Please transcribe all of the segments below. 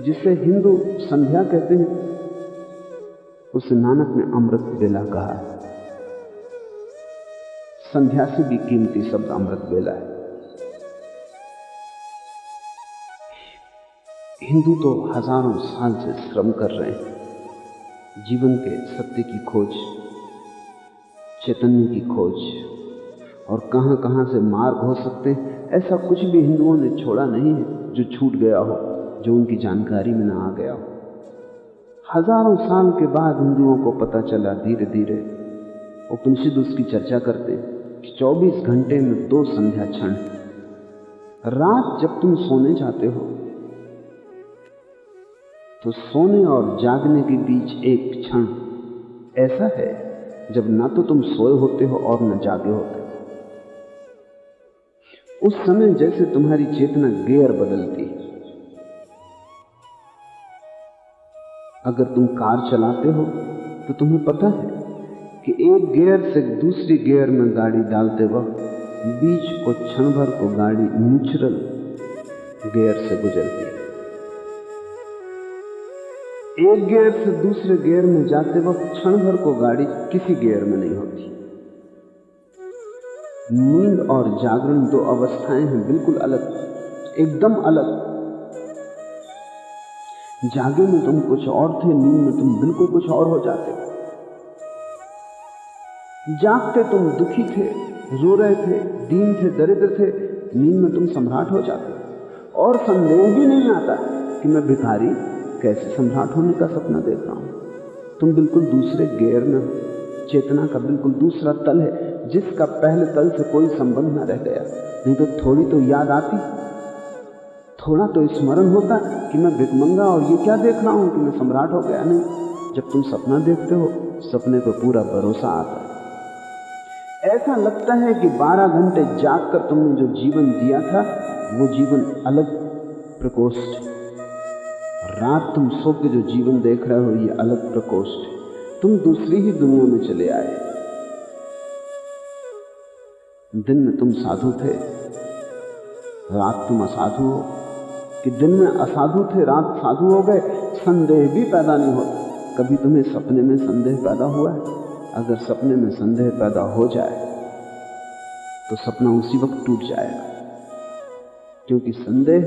जिसे हिंदू संध्या कहते हैं, उसे नानक ने अमृत बेला कहा है। संध्या से भी कीमती शब्द अमृत बेला है। हिंदू तो हजारों साल से श्रम कर रहे हैं, जीवन के सत्य की खोज, चैतन्य की खोज, और कहां कहां से मार्ग हो सकते हैं, ऐसा कुछ भी हिंदुओं ने छोड़ा नहीं है जो छूट गया हो, जो उनकी जानकारी में ना आ गया हो। हजारों साल के बाद हिंदुओं को पता चला, धीरे धीरे उपनिषद उसकी चर्चा करते हैं कि 24 घंटे में 2 संध्या क्षण। रात जब तुम सोने जाते हो तो सोने और जागने के बीच एक क्षण ऐसा है जब ना तो तुम सोए होते हो और न जागे होते हो। उस समय जैसे तुम्हारी चेतना गियर बदलती है। अगर तुम कार चलाते हो तो तुम्हें पता है कि एक गियर से दूसरी गियर में गाड़ी डालते वक्त बीच को क्षण भर को गाड़ी न्यूट्रल गियर से गुजरती है। एक गियर से दूसरे गियर में जाते वक्त क्षण भर को गाड़ी किसी गियर में नहीं होती। नींद और जागरण 2 अवस्थाएं हैं, बिल्कुल अलग, एकदम अलग। जागे में तुम कुछ और थे, नींद में तुम बिल्कुल कुछ और हो जाते। जागते तुम दुखी थे, रो रहे थे, दीन थे, दरिद्र थे, नींद में तुम सम्राट हो जाते और संदेह भी नहीं आता कि मैं भिखारी कैसे सम्राट होने का सपना देख रहा हूं। तुम बिल्कुल दूसरे गियर में हो। चेतना का बिल्कुल दूसरा तल है जिसका पहले तल से कोई संबंध न रह गया। नहीं तो थोड़ी तो याद आती, थोड़ा तो स्मरण होता कि मैं भिखमंगा और ये क्या देख रहा हूं कि मैं सम्राट हो गया। नहीं, जब तुम सपना देखते हो, सपने पर पूरा भरोसा आता है। ऐसा लगता है कि 12 घंटे जागकर तुमने जो जीवन दिया था वो जीवन अलग प्रकोष्ठ, रात तुम सो के जो जीवन देख रहे हो ये अलग प्रकोष्ठ। तुम दूसरी ही दुनिया में चले आए। दिन में तुम साधु थे, रात तुम असाधु हो, कि दिन में असाधु थे, रात साधु हो गए। संदेह भी पैदा नहीं होता। कभी तुम्हें सपने में संदेह पैदा हुआ है? अगर सपने में संदेह पैदा हो जाए तो सपना उसी वक्त टूट जाएगा, क्योंकि संदेह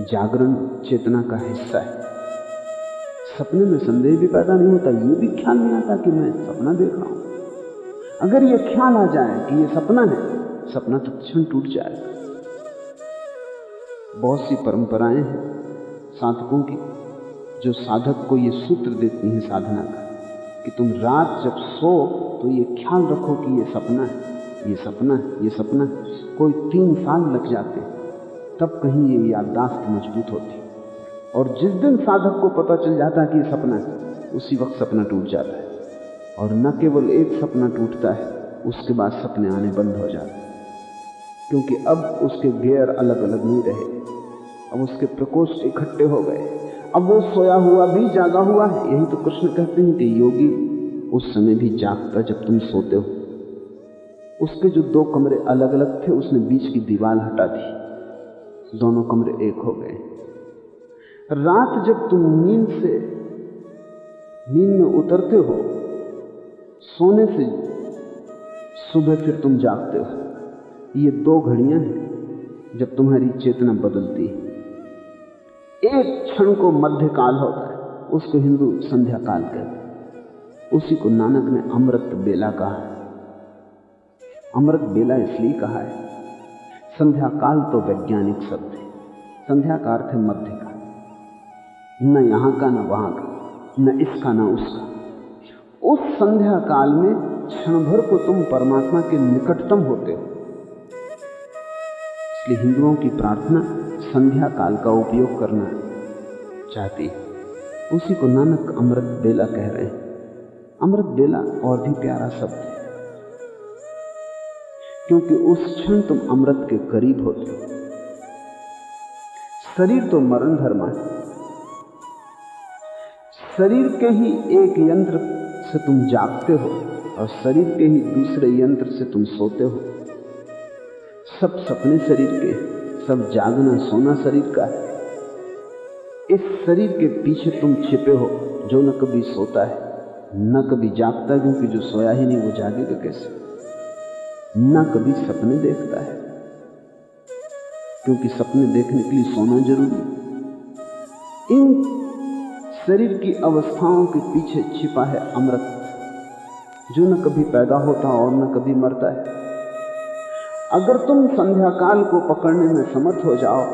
जागरण चेतना का हिस्सा है। सपने में संदेह भी पैदा नहीं होता, ये भी ख्याल नहीं आता कि मैं सपना देख रहा हूं। अगर ये ख्याल आ जाए कि ये सपना है, सपना तत्क्षण टूट जाएगा। बहुत सी परंपराएं हैं साधकों की जो साधक को ये सूत्र देती हैं साधना का कि तुम रात जब सो तो ये ख्याल रखो कि ये सपना है, ये सपना है, ये सपना है। कोई 3 साल लग जाते तब कहीं ये याददाश्त मजबूत होती, और जिस दिन साधक को पता चल जाता है कि ये सपना है, उसी वक्त सपना टूट जाता है। और न केवल एक सपना टूटता है, उसके बाद सपने आने बंद हो जाते हैं, क्योंकि अब उसके गियर अलग अलग नहीं रहे, अब उसके प्रकोष्ठ इकट्ठे हो गए। अब वो सोया हुआ भी जागा हुआ है। यही तो कृष्ण कहते हैं कि योगी उस समय भी जागता जब तुम सोते हो। उसके जो 2 कमरे अलग अलग थे, उसने बीच की दीवार हटा दी, दोनों कमरे एक हो गए। रात जब तुम नींद में उतरते हो, सोने से सुबह फिर तुम जागते हो, ये 2 घड़ियां हैं जब तुम्हारी चेतना बदलती है। एक क्षण को मध्य काल होता है, उसको हिंदू संध्या काल कहते हैं। उसी को नानक ने अमृत बेला कहा है। अमृत बेला इसलिए कहा है, संध्या काल तो वैज्ञानिक शब्द है। संध्या का अर्थ है मध्य काल, न यहां का न वहां का, न इसका न उसका। उस संध्या काल में क्षण भर को तुम परमात्मा के निकटतम होते हो। इसलिए हिंदुओं की प्रार्थना संध्या काल का उपयोग करना चाहती है। उसी को नानक अमृत बेला कह रहे हैं। अमृत बेला और भी प्यारा शब्द है, क्योंकि उस क्षण तुम अमृत के करीब होते हो। शरीर तो मरण धर्मा है। शरीर के ही एक यंत्र से तुम जागते हो और शरीर के ही दूसरे यंत्र से तुम सोते हो। सब सपने शरीर के, सब जागना सोना शरीर का है। इस शरीर के पीछे तुम छिपे हो जो न कभी सोता है न कभी जागता, क्योंकि जो सोया ही नहीं वो जागेगा कैसे। न कभी सपने देखता है, क्योंकि सपने देखने के लिए सोना जरूरी है। इन शरीर की अवस्थाओं के पीछे छिपा है अमृत, जो न कभी पैदा होता और न कभी मरता है। अगर तुम संध्या काल को पकड़ने में समर्थ हो जाओ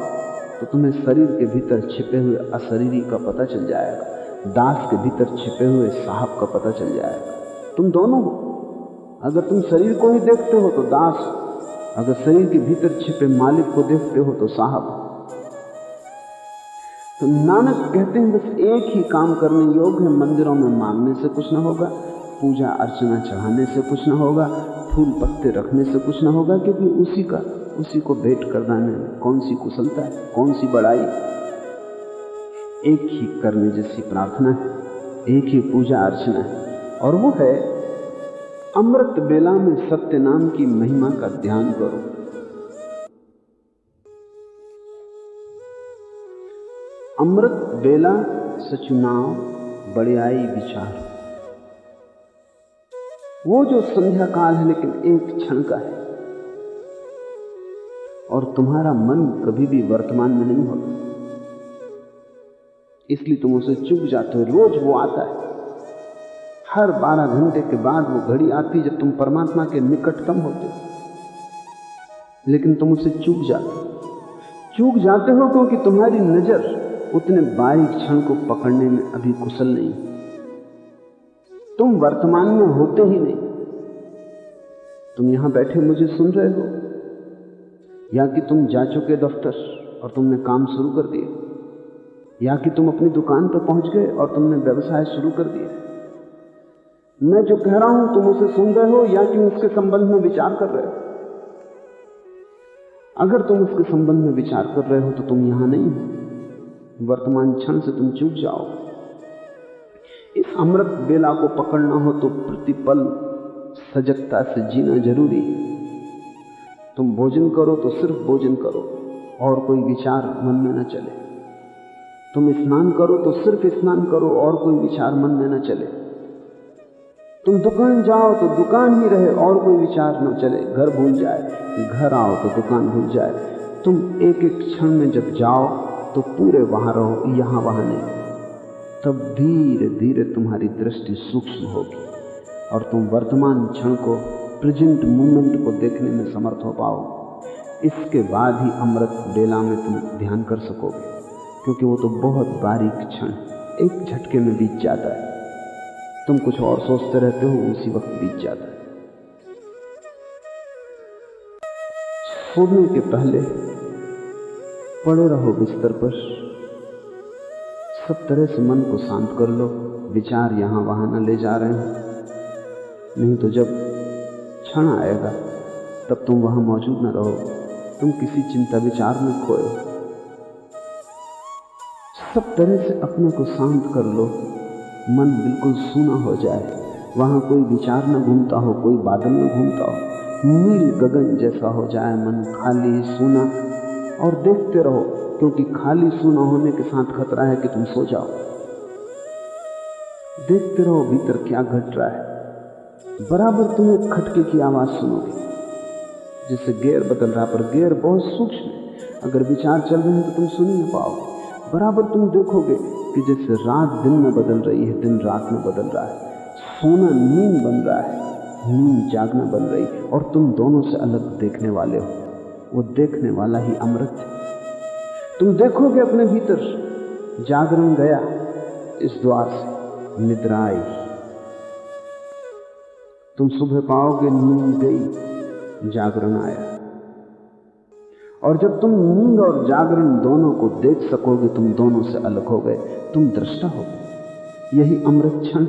तो तुम्हें शरीर के भीतर छिपे हुए अशरीरी का पता चल जाएगा, दास के भीतर छिपे हुए साहब का पता चल जाएगा। तुम दोनों हो। अगर तुम शरीर को ही देखते हो तो दास, अगर शरीर के भीतर छिपे मालिक को देखते हो तो साहब। तो नानक कहते हैं बस एक ही काम करने योग्य है, मंदिरों में मांगने से कुछ न होगा, पूजा अर्चना चढ़ाने से कुछ न होगा, फूल पत्ते रखने से कुछ न होगा, क्योंकि उसी को भेंट करने में कौन सी कुशलता है, कौन सी बड़ाई। एक ही करने जैसी प्रार्थना है, एक ही पूजा अर्चना है, और वो है अमृत बेला में सत्य नाम की महिमा का ध्यान करो। अमृत बेला सचुनाव बड़ियाई विचार, वो जो संध्या काल है लेकिन एक क्षण का है, और तुम्हारा मन कभी भी वर्तमान में नहीं होता, इसलिए तुम उसे चूक जाते हो। रोज वो आता है, हर 12 घंटे के बाद वो घड़ी आती है जब तुम परमात्मा के निकटतम होते हो, लेकिन तुम उसे चूक जाते हो क्योंकि तुम्हारी नजर उतने बारीक क्षण को पकड़ने में अभी कुशल नहीं। तुम वर्तमान में होते ही नहीं। तुम यहां बैठे मुझे सुन रहे हो, या कि तुम जा चुके दफ्तर और तुमने काम शुरू कर दिया, या कि तुम अपनी दुकान पर पहुंच गए और तुमने व्यवसाय शुरू कर दिया। मैं जो कह रहा हूं तुम उसे सुन रहे हो, या कि उसके संबंध में विचार कर रहे हो। अगर तुम उसके संबंध में विचार कर रहे हो तो तुम यहां नहीं हो, वर्तमान क्षण से तुम चूक जाओ। इस अमृत बेला को पकड़ना हो तो प्रतिपल सजगता से जीना जरूरी है। तुम भोजन करो तो सिर्फ भोजन करो और कोई विचार मन में न चले। तुम स्नान करो तो सिर्फ स्नान करो और कोई विचार मन में न चले। तुम दुकान जाओ तो दुकान ही रहे और कोई विचार न चले, घर भूल जाए। घर आओ तो दुकान भूल जाए। तुम एक एक क्षण में जब जाओ तो पूरे वहां रहो, यहां वहां नहीं। तब धीरे धीरे तुम्हारी दृष्टि सूक्ष्म होगी और तुम वर्तमान क्षण को, प्रेजेंट मूवमेंट को देखने में समर्थ हो पाओगे। इसके बाद ही अमृत बेला में तुम ध्यान कर सकोगे, क्योंकि वो तो बहुत बारीक क्षण एक झटके में बीत जाता है। तुम कुछ और सोचते रहते हो, उसी वक्त बीत जाता है। सोने के पहले पड़े रहो बिस्तर पर, सब तरह से मन को शांत कर लो। विचार यहां वहां न ले जा रहे हैं, नहीं तो जब क्षण आएगा तब तुम वहां मौजूद न रहो, तुम किसी चिंता विचार में खोए। सब तरह से अपने को शांत कर लो, मन बिल्कुल सूना हो जाए। वहां कोई विचार न घूमता हो, कोई बादल न घूमता हो, नील गगन जैसा हो जाए मन, खाली सूना। और देखते रहो, क्योंकि खाली सूना होने के साथ खतरा है कि तुम सो जाओ। देखते रहो भीतर क्या घट रहा है। बराबर तुम एक खटके की आवाज सुनोगे, जिससे गेयर बदल रहा, पर गेयर बहुत सूक्ष्म है। अगर विचार चल रहे हैं तो तुम सुन नहीं पाओगे। बराबर तुम देखोगे कि जैसे रात दिन में बदल रही है, दिन रात में बदल रहा है, सोना नींद बन रहा है, नींद जागना बन रही, और तुम दोनों से अलग देखने वाले हो। वो देखने वाला ही अमृत है। तुम देखोगे अपने भीतर, जागरण गया इस द्वार से, निद्रा आई। तुम सुबह पाओगे नींद गई, जागरण आया। और जब तुम नींद और जागरण दोनों को देख सकोगे, तुम दोनों से अलग हो गए, तुम दृष्टा हो गए। यही अमृत क्षण